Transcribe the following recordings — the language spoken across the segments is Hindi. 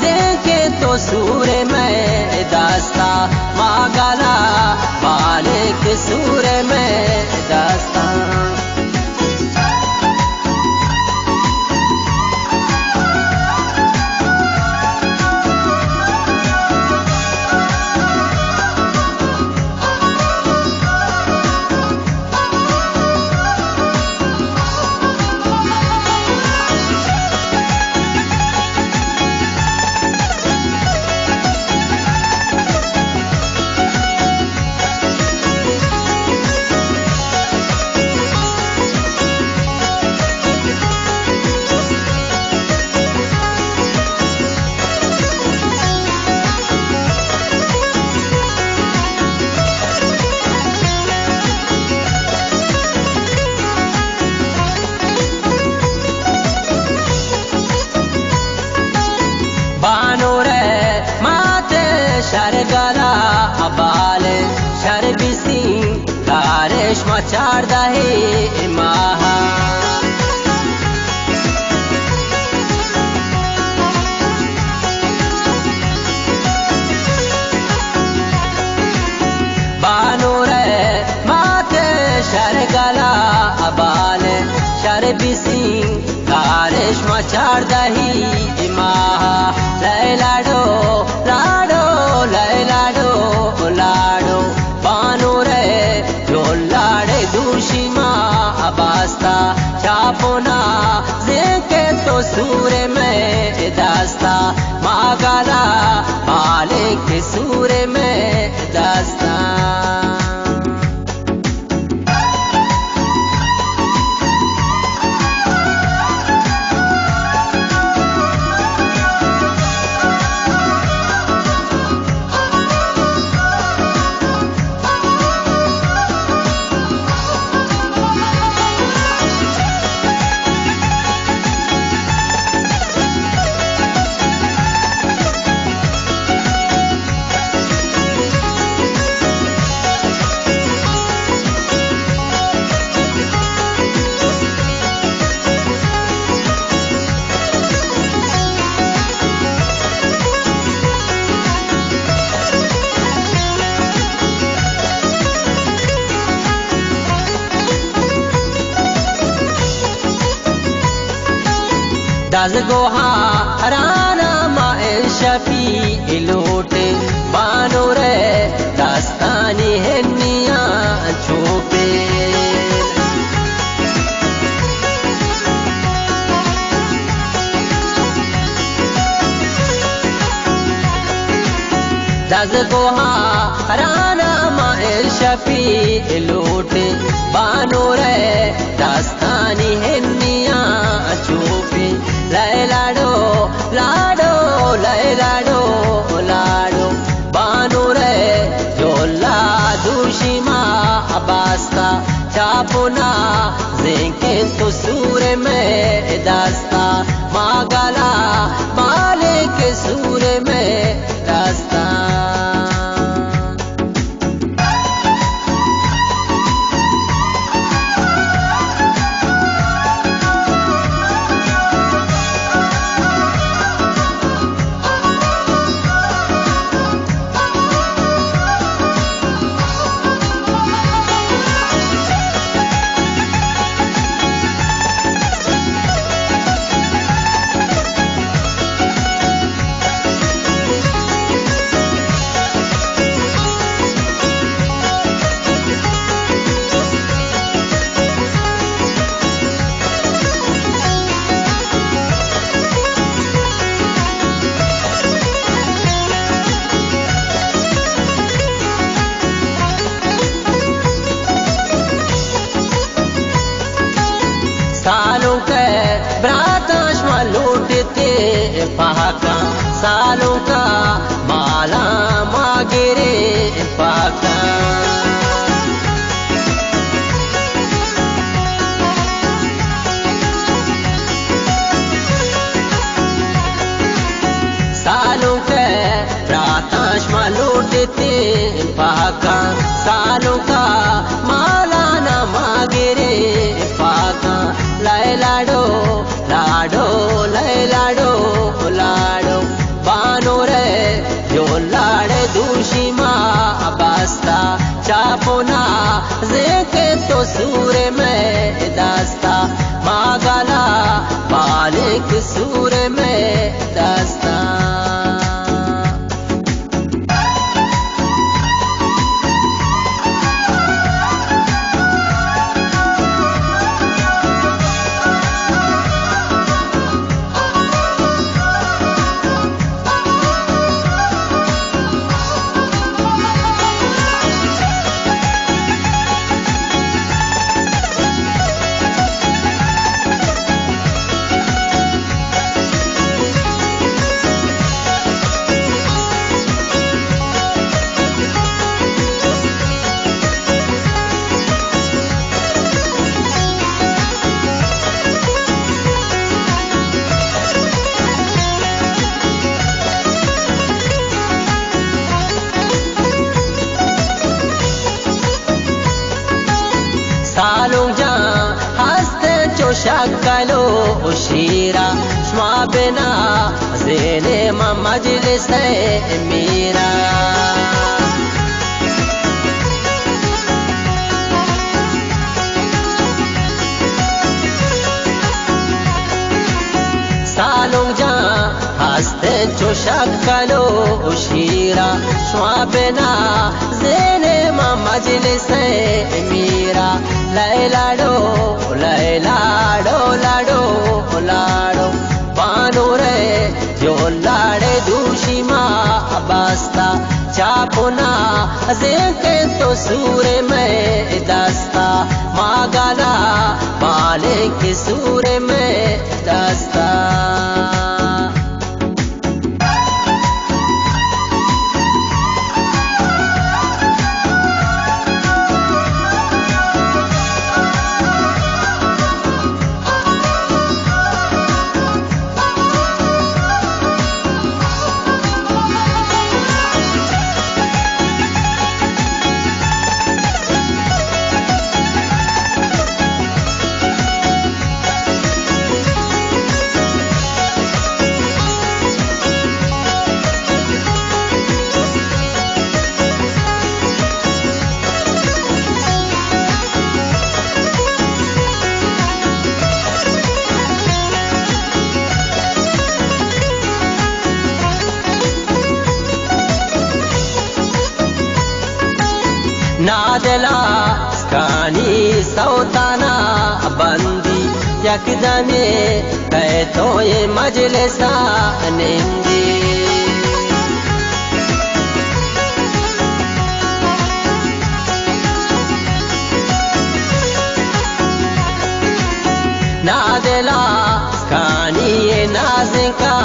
जेके तो सूरे में दास्ता मागाला मालिक सूरे में दास्ता। बानोरे माते शरगला अबाल शरबिसी कारेश मचार दहे माहा। बानोरे माते शरगला अबाल शरबिसी कारेश मचार दही माहा। लैलाडो लाडो लैलाडो लाडो बानो रे जो लाड़े दूषिमा अबास्ता चापोना जेके तो सूरे में दास्ता मागाला मालिक सूरे में दास्ता। दस गोहा राना माए शफी इलोटे बानो रे दास्तानी है निया छुपे। दस गोहा राना माए शफी इलोटे बानो रे दास्तानी है निया छुपे। लैलाडो लाडो लैलाडो लाडो बानो रे जोला दूषिमा अबास्ता चापुना जेके तो सूरे में दास्ता मागाला मालिक सूरे में दास्ता। सालों के ब्राताश लूटते पाका सालों का माला मागिरे पाका। सालों के ब्राताश लूटते पाका सालों का माला न मागिरे पाका। लैलाडो लाडो लैलाडो लाडो चापोना जेके तो सूरे में दास्ता मागाला मालिक सूरे में दास्ता सालुंजा हस्ते जो शक्लो उशीरा श्वाबना ज़ेने मा मजलिस मीरा सालुंजा हस्ते जो शक्लो उशीरा श्वाबना ज़ेने मा मजलिस मीरा लैलाडो लैलाडो लाडो लाडो बानूरे जो लाडे दूषी माँ बास्ता चापुना जेके तो सूरे में दास्ता मागाला मालिक सूरे में दास्ता नादला स्कानी सौताना बंदी यकदमे कहतो ये मजलिसा निंदी नादला स्कानी ये नाज़िका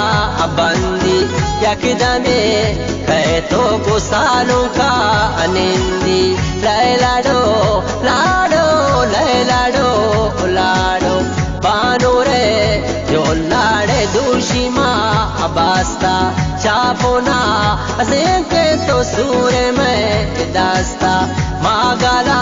बंदी यकदमे कहतो गुसालों का निंदी लैलाडो लाडो लैलाडो लाडो बानूरे जो लाडे दूषी माँ बास्ता चापोना जेके तो सूरे में दास्ता मागाला